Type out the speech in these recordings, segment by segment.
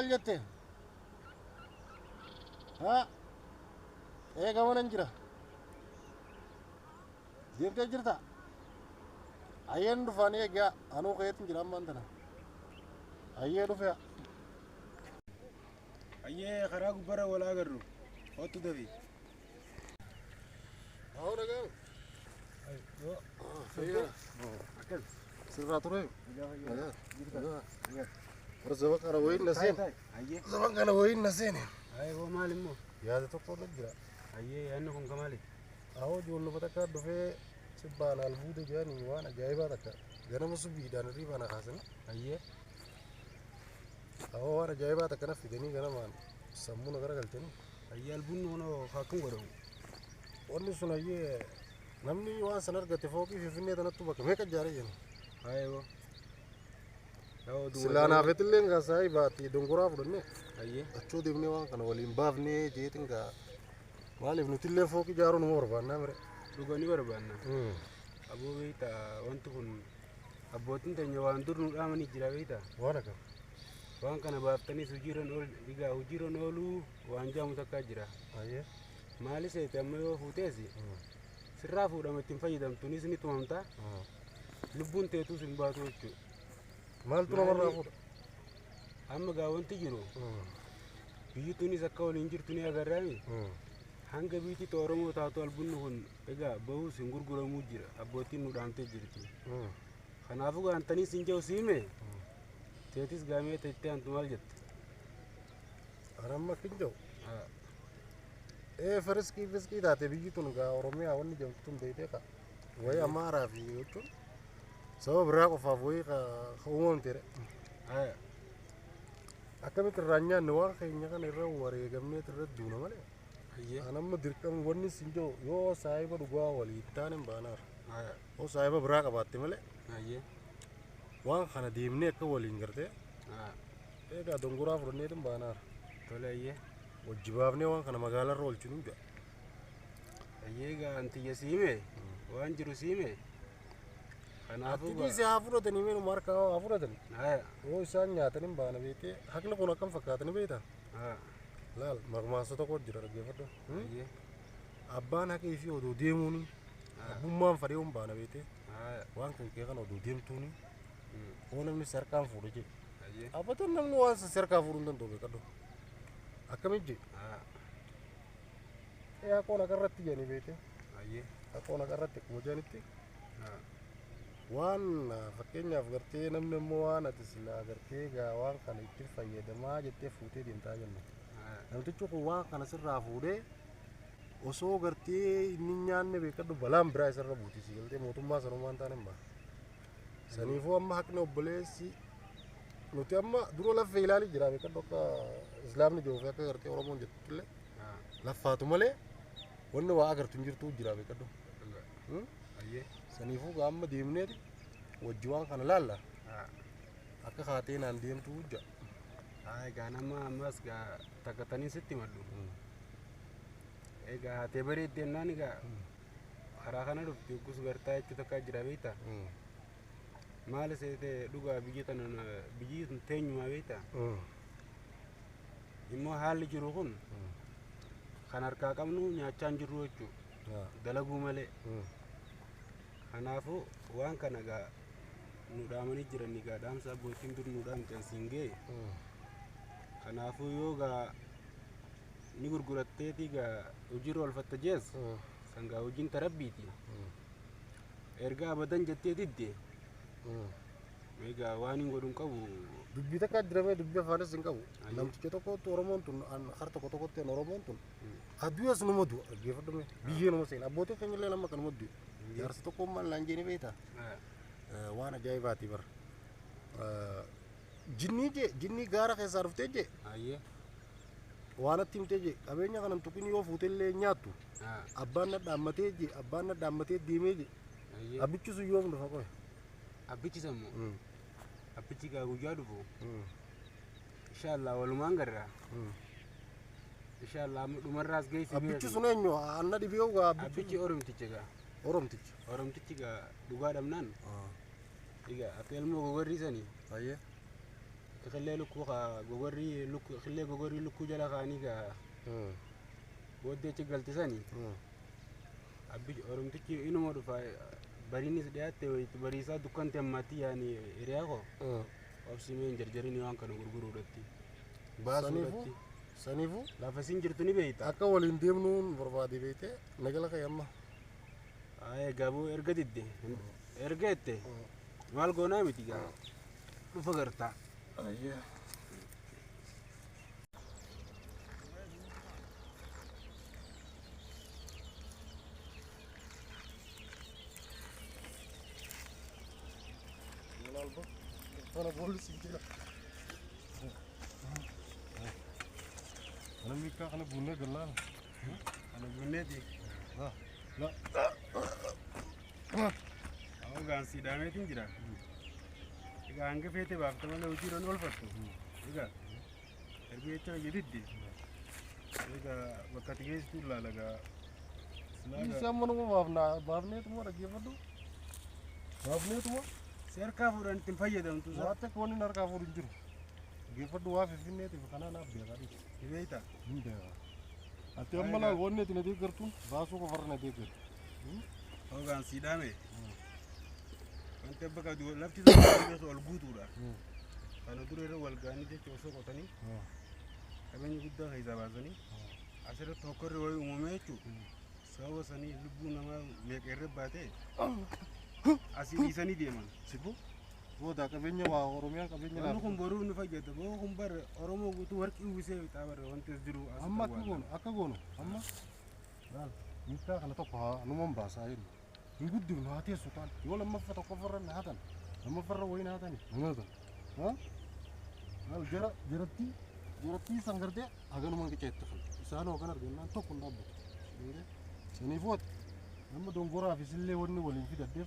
maal jette? Haa? Eega mana hin jira. Deemtee jirta? Ayyeen dhufaan eegaa anuu keetiin jira ammaan tana. Ayyee dhufee. Ayyee karaa gubbarra walaa agarru. Kottu dafi. Haa dhagaa. Yoo. Fayyaa. Akkas. Sirraa ture. Jirta. Warra zaman kana wayiin na seene. Ayyee. Zaman kana wayiin na seene. Ayyee hoo maal immoo? Yaada tokko na jira. Ayyee yaadni kun kamaali? Ahoo ijoolluma takka dhufee sibbaan albuuda jedhanii waan ajaa'ibaa takka ganama subbiidhaan hirriibaan akaasanii. Ayyee. Ahoo waan ajaa'ibaa takka na fidanii ganamaan sammuu na garagalchanii. Ayyee albuunni kun akkam godhamu? Wanni sun ayyee namni waan san argate fooqii finfinnee tanattu bakka meeqa ijaaree jenna. Ayyee hoo. Silaa naafetillee ngaa saayii baatti dongoraa fudhannee. Ayyee. Achuu deemnee waan kana waliin baafnee jeetin gaa maaliif nutillee fooqii ijaaruu numa barbaannaa mire. Dhuganii barbaanna. Aboo beekta wanti kun abbootiin teenya waan dur nu dhaamanii jira beekta. Waan akka. Waan kana baaftaniis hojiirran ooluu waan jaamu takkaa jira. Ayyee. Maalis ta'e amma yoo fuuteesi sirraa fuudhama ittiin fayyadamtuunis ni tumamta. Lubbuun teetuus hin baatu jechuudha. Maaltu namarraa fuudha? Amma gaa wanti jiru biyyi tunis akka waliin jirtu ni agarraami. Hanga biitti Oromoo taatu albuunni kun egaa bahuus hin gurguramuu jira. Abbootiin nu dhaamtee jirti. Kanaafuu gaantaniis hin jiru siime. Teetis gaamee teettee hantu maal jette? Anamma kin jiru. Firiskii taate biyyi tun gaa Oromiyaa wanni jamtu tun beektee ka. Wayi Amaaraa fi jechuun sababa biraa qofaaf wayi ka uumamteedha. Akkamitti irraa nyaanne waan keenya kana irra wareegamnee irra duuna malee. Anamma dirqama wanni sin jiru yoo saayiba dhugaa walii taane baanaar. Yoo saayiba biraa qabaatte malee. Waan kana deemnee akka waliin gartee. Egaa dongoraa fudhannee tun baanaar. Tole ayyee. Wajji baafnee waan kana magaalarra oolchinu ga'a. Ayyee gaa antiyya siime waan jiru siime. Kanaafuu Atikiisi haa fudhatanii meenuma harkaa haa fudhatanii. Yoo isaan nyaatanii baana beekee haqni kun akkam fakkaatanii beektaa? Laal maqmaasa tokko jira dhaggeeffadhu. Abbaan haqii fi oduu deemuuni abbummaan fadhee hin baana beekee waan kan kee kana oduu deemtuuni oo namni sarkaan fuudhe jedhe. Abbatan namni waan sarkaa fuudhuu hin danda'u beekadhu. Akkamitti? Akkoo nagarratti jedhanii beekee. Akkoo nagarratti akkuma jedhanitti. Waan fakkeenyaaf gartee namni immoo waan ati silaa gartee gaa waan kana itti fayyadamaa jettee fuutee deemtaa jenna. Namtichi kun waan kana sirraa fuudhee osoo gartee inni nyaanne beekadhu balaan biraa isarra buutisi galtee mootummaa sanumaan taane hin baane. Saniifuu amma haqni obboleessi nuti amma dura laffee ilaalii jira beekadhu akka islaamni jiruuf akka gartee Oromoon jettullee laffaatu malee wanni waa agartu hin jirtu jira beekadhu. Saniifuu amma deemneeti wajji waan kana laalla akka haatee naan deemtu hojja. Egaa nama ammas gaa takkatanii sitti maddu. Egaa haatee bareeddee naan egaa karaa kana dhufti yoggus gartaa jechuu takkaa jira beektaa. Maal seetee dhugaa biyyi teenyumaa beektaa. Immoo haalli jiru kun kan harkaa qabnu nyaachaa hin jirru jechuudha. Dalaguu malee. Kanaafuu waan kana gaa nu dhaamanii jiranii gaa dhaamsa abbootiin dur nu dhaamtan siin ga'e. Kanaafuu yoo gaa ni gurguratteeti gaa hojiirra oolfatta jees sangaa hojiin tarabbiiti. Erga abadan jettee didde egaa waan hin godhu hin qabu. Dubbii takka diramee dubbii afaanis hin qabu. Namticha tokkotti Oromoon tun har tokko tokkotti Oromoon tun addunyaas numa du'a dhaggeeffadhu biyyee nama seena abbootiin keenya illee nama kanuma du'a. Jaarsi tokko maal laan jeeni beektaa? Waan ajaa'ibaati bara. Jinnii gaara keessaa dhuftee jee. Waan atti himtee jee qabeenya kanan tuqin yoo fuutellee nyaattu abbaan na dhaammatee jee abbaan na dhaammatee deemee jee. Abbichi sun yoom dhufa qoye? Abbichi sammoo. Abbichi gaa guyyaa dhufu. Inshaallah walumaan garraa. Inshaallah dhumarraas geessi. Abbichi sun eenyu anna dhibee gaa abbichi oromticha gaa. Oromtichi gaa dhugaa dhabnaan. Egaa akka ilmoo gogorriisanii. خلي لكو غوري لكو خلي غوري لكو جلا خاني كا بودي تقال تساني أبي أورم تكي إنه مرة بريني سديات بريسا دكان تماتي يعني إرياكو أبسمين جرجريني وان كانوا غرغرو رتي سنيفو سنيفو لا فسين جرتني بيتا أكا ولنديم نون بربادي بيته نقلك يما أي قابو إرقدي إرقدي مال قونا متيجا فقرتا أيه أنا بقول سيدي أنا ميكا أنا بني قلنا أنا بنيتي لا أو كان سيدامي تنجرا إذا أنك فيتي بابت ما لو جيران والفتو إذا البيت جديد إذا وقت جيس تلا لقى إيش أمانو بابني تمو رجيم بدو بابني تمو سيركا فوران تنفيد أنتو واتك كوني نركا فورين جرو جيفدو وافي فيني تفكنا نا بيغادي إذا بيغا أتي أملا غوني تندي كرتون باسو كفرنا ديكر أو كان سيدامي أنت بقى دو لفتي زمان سؤال بوتورا أنا دوري روال غاني دي توسو كتاني أبني قد هيدا بازني أشرت توكر روي أمميتو سوا سني لبونا ما ميكير باتي أسيدي سني ديمان سيبو वो दा कबेन्या वा ओरोमिया कबेन्या أنا كم برو نفاجأت بو كم بر أرومو قلت ورك يوسف تابر وانتس درو أما كيغون أكاغونو أما قال ميكا كنا توقع نمم باساير نقول دي نهاتي سلطان يقول لما فتح كفر نهاتن لما فر وين هاتني هذا ها قال جرتي سانغردي أغنو من كيت تخل سانو كنا رجعنا توكل دابو سنيفوت لما دونغورا في سلة وني ولين في دبر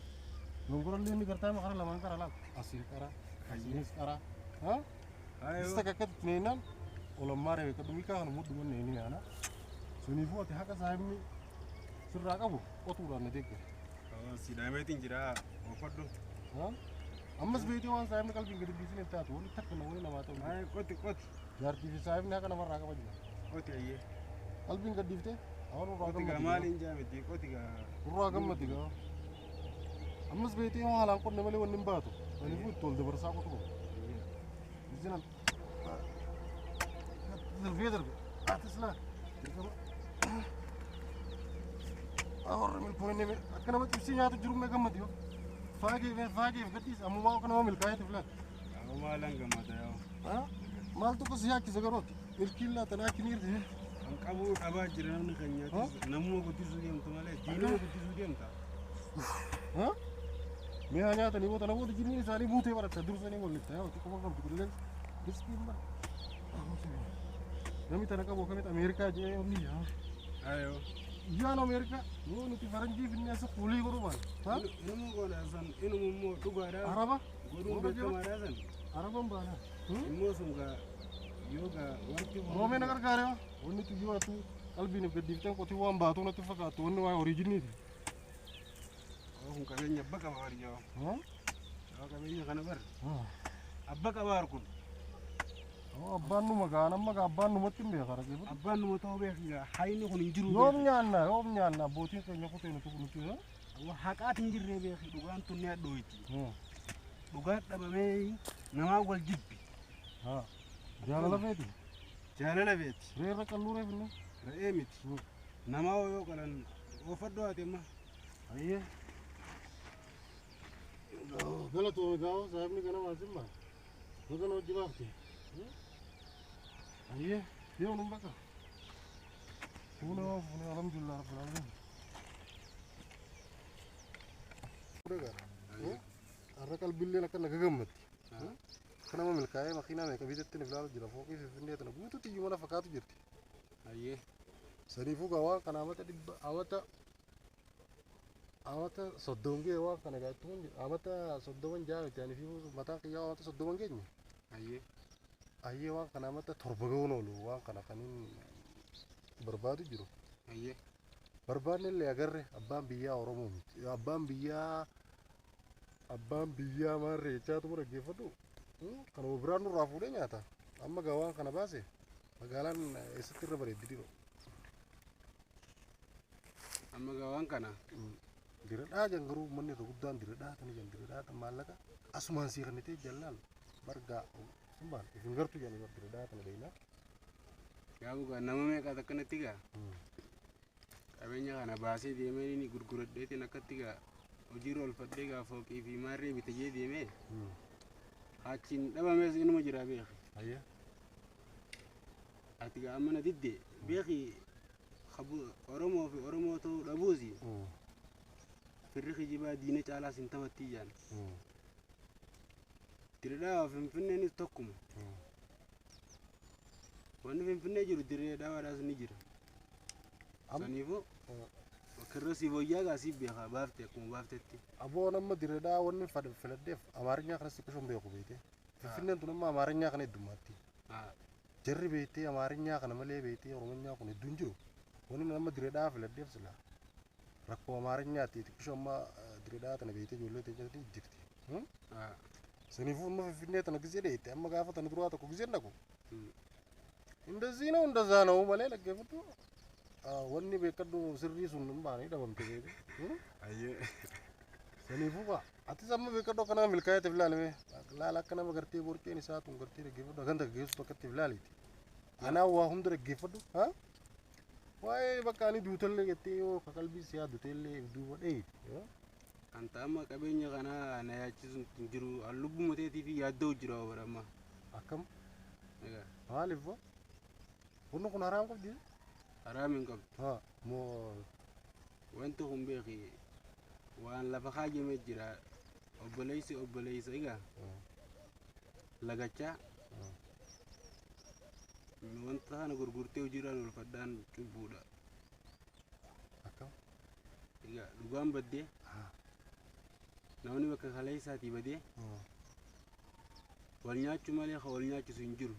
دونغورا اللي نقرتها ما خلا لما كرا لا أصير كرا أصير كرا ها استكاكت نينان ولما رأي كدوميكا أنا مود من نيني أنا سنيفوت هكذا سامي سرعة أبو أطول نديك سيدامي تنجرا وفردو ها أمس بيتي وان سامي قلبي قد بيسين تاتو ولا تكنا وين ما تقول هاي كوتي جارتي في سامي نهكنا مرة كم بجنا كوتي أيه قلبي قد بيفته أول كوتي كمالين جامد كوتي كرا كم مديكا أمس بيتي وان هلا كنا ملي ونباتو سنيفوت تول دبر ساقو تو بيجنا الفيدر أتسلا أور من بوين من أكنا ما تبصي يا تجرم مكان مديو فاجي في قديس أمو ما أكنا ما ملكاية تفلان أو ما لانغ ما تياو ها مال تو كسيا كيسكروت ملكيلا تناكنير ده أنكابو أباجر نمني خنيا نمو كتير ديم تمالي دينو كتير ديم تا ها مي أنا تاني بوت أنا بوت جيني ساري بوتي برا تدور ساني بقول لك تاو تكو كم تقول لك بسكين ما نمي تناكابو كميت أمريكا جاي أمني ها أيوه Iyaan Amerika, nu nuti faranjii finne asa kulii godhuban. Inuu godhasan inuu immoo dhugaadhaa. Araba. Godhuun beekamaadhaasan. Araban baana. Immoo sun gaa yoogaa wanti. Roomeen gargaare waa. Wanni tu yoo atu qalbiin gaddiifteen qotii waan baatu natti fakkaatu wanni waa oriijiniiti. Kun qabeenya abba qaba wariyyaa. Qabeenya kana bar. Abba qabaa kun. Abbaan numa gaana amma abbaan numatti hin beekaa rakkoo. Abbaan numa ta'uu beekaa hayni kun hin jiru. Yoom nyaanna abbootiin keenya kutee nuti haqaati hin jirree beeki dhugaan tunni adooyti. Dhugaan dhabamee namaa wal jibbi. Jaalala feeti. Jaalala feeti. Reerra qalluu reefne. Re'ee miti. Namaa yoo qalan oofaddu haati amma. Ayyee. Galatoo gaa'oo saabni kana maasimmaa. Gosa hojii baafte. Aye, dia orang bakar. Puno, alhamdulillah, alhamdulillah. Udah kan? Arah kalau beli nak nak gemet. Karena mau melkai, makina mereka bisa tuh niflah jadi fokus sebenarnya tuh. Butuh tuh gimana fakat tuh jadi. Aye. Seribu kawan, karena awata sodongge wa karena gak tuh, awata sodongan jauh, jadi view mata kaya awata sodongan kayaknya. Aye. Ayyee waan kana mata torbagawoon oolu waan kana kaniin barbaadu jiru. Ayyee. Barbaadne illee agarre abbaan biyyaa Oromoo miti. Abbaan biyyaa maarreechaatu dhaggeeffadhu Kanuma biraan nurraa fuudhee nyaata. Amma gaa waan kana baase magaalaan eessatti irra bareeddi dhiro. Amma gaa waan kana. Diradhaa jan garuu manni irra guddaan diradhaa tani jan diradhaa tan maallaqa asumaan sii kannitee jallaan bargaa simbaan ifin gartu jan diradhaa tana beeynaa. Yaa bugaa nama meeqaa akkanatti gaa. Qabeenya kana baasee deemee inni gurguradheetiin akkatti gaa hojiirra oolfadhee gaa fooqii fi maarree bitajee deemee achiin dhabamees inuma jira beeki. Ayya. Ati gaa amma na didde beeki Oromoo fi Oromoo ta'uu dhabuusi. Firri kijibaa diina caalaa sin taphatti jaan. Diradhaa Finfinneenis tokkuma. Wanni Finfinnee jiru diradhaadhaas ni jira. Saniifuu kirra si boyyaa gaa si beekaa baafte akkuma baaftetti. Aboo nama diradhaa wanni filadheef Amaarinyaa kanas xiqqishoon beeku beekte. Finfinneen tun amma Amaarinyaa kana heddummaatti. Jarri beektee Amaarinyaa kana malee beektee Oromonyaa kun hedduun jiru. Wanni nama diradhaa filadheef sila rakkoo Amaarinyaatti xiqqishoo amma diradhaa tana beektee ijoollee ta'e jirti. Saniifuu amma Finfinnee tana gisee dheettee amma gaafa tana duraa tokko gisee dhaqu. Indazii na hundazaa na malee dhaggeeffatu. Wanni beekadhu sirrii sun hin baane dhabamte beeku. Saniifuu kaa atis amma beekadhu akkana milkaa'eetiif ilaalame laala akka nama gartee borceen isaa tun gartee dhaggeeffadhu haganta geessu akkatti ilaaliiti. Anaa waa hunda dhaggeeffadhu. Waa'ee bakka ani duutallee jettee yoo qalbii si yaadutellee duuba dheeyiti. Anta amma qabeenya kana na yaachisu hin jiru lubbuu mateetii fi yaaddoo jira bara amma. Akkam? Maaliif waa? Wanni kun haraam qabdi? Haraam hin qabdu. Moo wanti kun beeki waan lafa kaajamee jira obboleessa egaa lagachaa wanta kana gurgurtee hojiirraan oolfadhaan cubbuudha. akkam? Egaa dhugaan baddee namni bakka kalee isaatii badee wal nyaachuu malee wal nyaachisu hin jiru.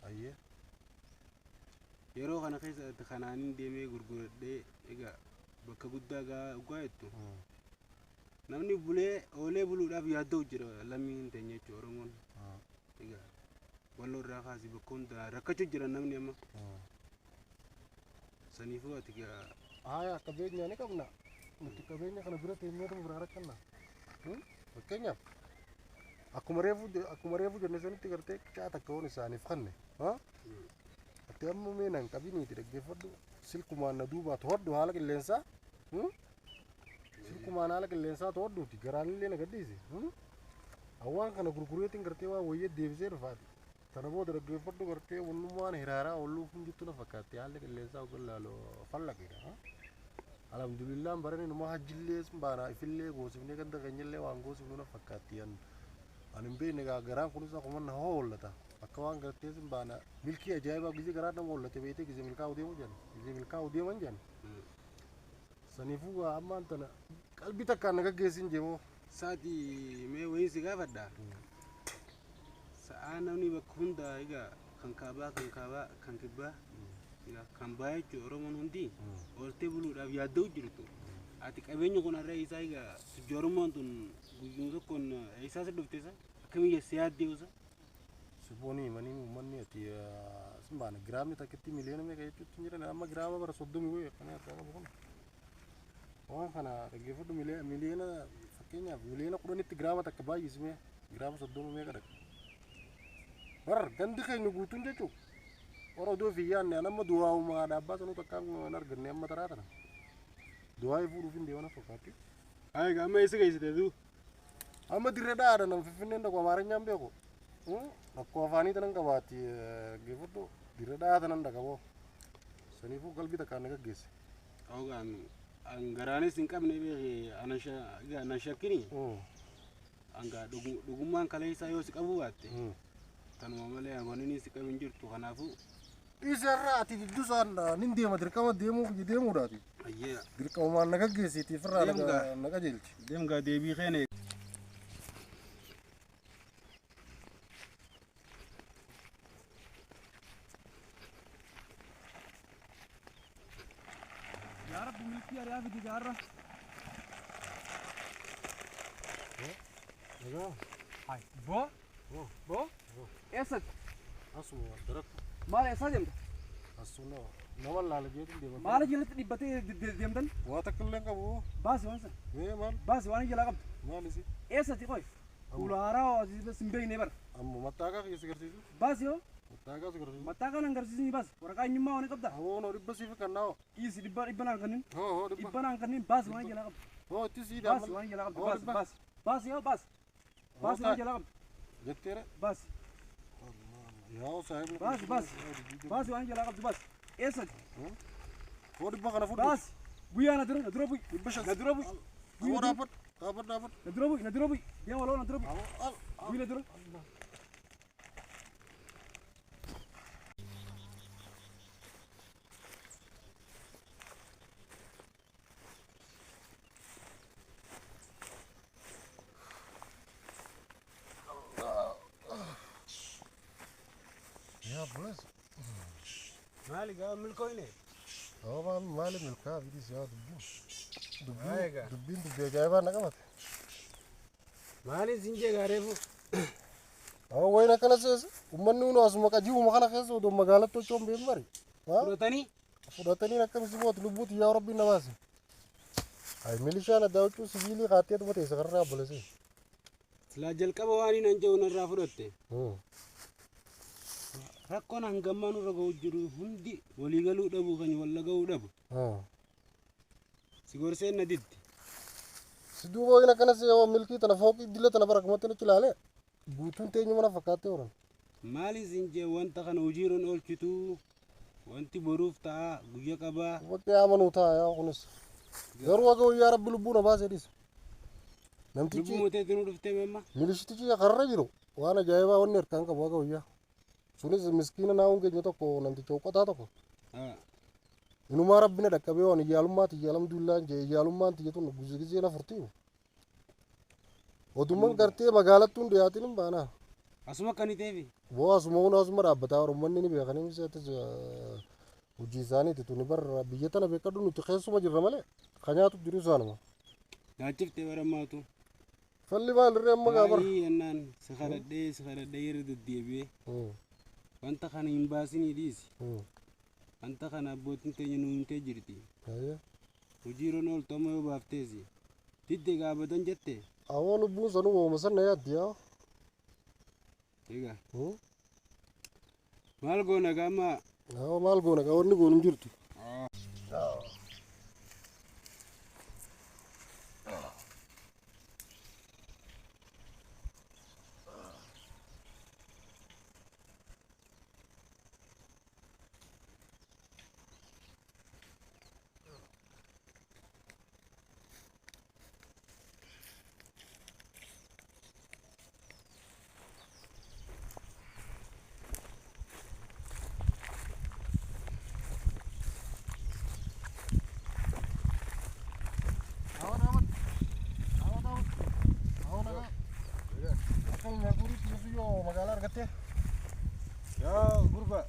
Ayyee. Yeroo kana keessatti kanaanin deemee gurguradhee egaa bakka guddaa gaa jettu namni bulee oolee buluudhaaf yaaddoo jira lammii hin teenye jechuudha Oromoon. Egaa walloo irraa kaasii bakka hundaa rakkachuu jira namni amma. Saniifuu ati gaa Qabeenya ni qabna. Nuti qabeenya kana bira teenyee biraa rakkanna. Fakkeenyaaf akkuma reefu jenne sanitti gartee caata akka hoon isaaniif kanne. Ati amma meenan qabiniiti dhaggeeffadhu silkumaan na duubaa to'adhu haala qilleensaa. Silkumaan haala qilleensaa to'adhuuti garaanillee na gadhiisi. Awwaan kana gurgureetiin gartee waa wayyee deebisee dhufaati. Kana booda dhaggeeffadhu gartee wannummaan hiraaraa oolluuf hin jirtu na fakkaatti haalli qilleensaa ogal laaloo fallaqeedha. Alhamdulillah barani numa hajjillee baana ifillee goosifnee ganda keenyallee waan goosifnu na fakkaatti ani hin beekne garaan kunis akkuma na hoollata. Akka waan gartee baana milkii ajaa'ibaa gisee garaa nama hoollate beekte gisee milkaa'u deemu jedhan gisee milkaa'u deeman jedhan. Saniifuu ammaan tana qalbii takkaan na gaggeessin jeemoo. Saati mee wayii si gaafadha. Sa'aa namni bakka hundaa egaa kan kaabaa kan kibbaa kan baay'ee jechuudha Oromoon hundi ooltee buluudhaaf yaaddoo jirtu. Ati qabeenya kun irraa isaa egaa sujjoorummaan tun guyyuma tokkoon isaa isa dhufteessa akkamiyyee si yaaddeessa. Siboonii manii uummanni ati simbaana giraamni takkitti miliyoona meeqa jechuutti hin jiran amma giraama bara 30 wayii akkana akka kun. Waan kana dhaggeeffadhu miliyoona fakkeenyaaf miliyoona 10tti giraama takka baay'ismee giraama 30 meeqa dhaqa. Bar gandi keenya guutuun jechuudha. Orodoo fi yaanne amma du'aa uumaa dhaabbaa sanuu takkaan hin arganne amma taraa tana. Du'aa fuudhuuf hin deemana fakkaatti. Ayi amma eessa geessite duu? Amma dirree dhaadha nam Finfinneen tokko Amaarinyaan beeku. Akkoo afaanii tanan qabaatti geeffadhu dirree dhaadha tanan dhaqaboo. Saniifuu qalbii takkaan na gaggeesse. Hoogaan garaanis hin qabne beekee ana shakkini. Anga dhugummaan kaleessaa yoo si qabu baatte. Tanuma malee wanni si qabin jirtu kanaafuu. Isarraa ati giddusaan nin deema dirqama deemuudhaati. Ayyee. Dirqamumaan na gaggeessiitiif irraa na qajeelchi. Deemgaa deebii keene. يا رب ملكي يا في تجارة. هاي بو Boo? Eessatti? Asuma darakku. Maal eessaa deemta? Asuma nama laala jeetiin deema. Maal jalatti dhibbatee deemtan? Waa takka illee qabu. Baasi waan sana. Maal? Baasi waan jalaa qabdu. Maalisi? Eessatti qoy? Fuula haaraa sin beeknee bara. Amma mattaakaa kiyya si garsiisu. Baasi yoo? Mattaakaa si garsiisu. Mattaakaa nan garsiisni baasi. Waraqaa eenyummaa waan qabda. Awoo dhibba siifi kannaa. Dhiisi dhibba naan kanniin. Hoo dhibba. Dhibba naan kanniin baasi waan jalaa qabdu. Hoo itti sii Baasi daama. waan jalaa qabdu. Baasi baasi. Baasi yoo baasi. Baasi waan jalaa qabdu. Jetteera. Baasi. Yaa saahibni. Baasi baasi. Baasi waan jalaa qabdu baasi. Eessatti? Hoo dhibba kana fudhu. Baasi. Guyyaa na dura bu'i. Dhibba shan. Na dura bu'i. Awoo dhaabbadhu. Dhaabbadhu. Na dura bu'i. Deema waloo na dura bu'i. Bu'i na dura. Yaa bules. Maali gaa milkooyne? Awoo maali milkaa bidis yaa dubbiin. Eega. Dubbiin dubbii ajaa'ibaa na qabate. Maali sinjee gaareefu? Awoo wayna kana seesa. Uummanni hunoo asuma qaji'uma kana keessa odoo magaalatti hojii hin bari. Fudhatanii? Fudhatanii akkamitti mooti lubbuuti yaa rabbiin namaasi. Ay milishaan addaa huccuu sibiilii qaatee dhuma teessa karraa bolese. Silaa jalqaba waan hin anja'u narraa fudhatte. Rakkoon hangammaa nurra ga'u jiru hundi walii galuu dhabu kan walla ga'uu dhabu. Si gorseen na diddi. Si duuba wayna kana seewa milkii tana fooqii dilla tana bara kumatti nuti ilaale. Guutuun teenyu mana fakkaattee oran. Maali sinjee wanta kana hojiirra oolchitu wanti boruuf ta'a guyya qabaa. Bakki amanuu ta'a yaa kunis. Garuu akka wayyaa rabbi lubbuu na baasee dhis. Lubbuu mooteetti nu dhuftee memma. Milishitichi karra jiru waan ajaa'ibaa wanni harkaan qabu akka wayyaa. Sunis miskiina naa'uun keenya tokko namticha uqqataa tokko. Inumaa rabbina dhaqqabee waan iyyaalummaati iyyaalamduullaan jee iyyaalummaan tiyya tun gizee na furtiin. Odumman gartee magaalattuun dhiyaatiin hin baanaa. Asuma akkaniteefi. Boo asuma hunda asuma dhaabbataa orommanni ni beekanii miseetis hojii isaaniiti tuni barra biyya tana beekadhu nuti keessuma jirra malee kan nyaatu jiru isaanuma. Nyaachiftee barammaatu. Falli maalirree amma gaabar. Yennaan si kadhadhee yeroo deddeebi'ee. Wanta kana hin baasinii dhiisi. Wanta kana abbootiin teenya nu himtee jirti. Hojiirra ooltu amma yoo baafteesi. Didde gaabatan jette. Awoo lubbuun sanuu ooma sana yaaddi yaa. Egaa. Maal goona gaama. Awoo maal goona gaa wanni goonu hin jirtu. Magaalaa argattee? Yaa gurba.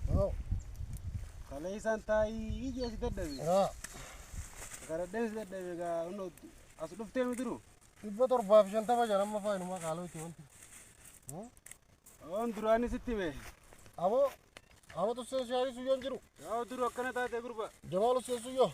Kalee isaan taa'ii ijoo si dadhabe. Garadhee si dadhabe gaa hundi as dhuftee mi jiru? 750 jedhama faayinumaa kaaloo itti wanti. Oon duraanii sitti mee? Aboo tussee shaarii suyyoon jiru. Yaa duru akkana taate gurba. Jamaalu see suyyoo.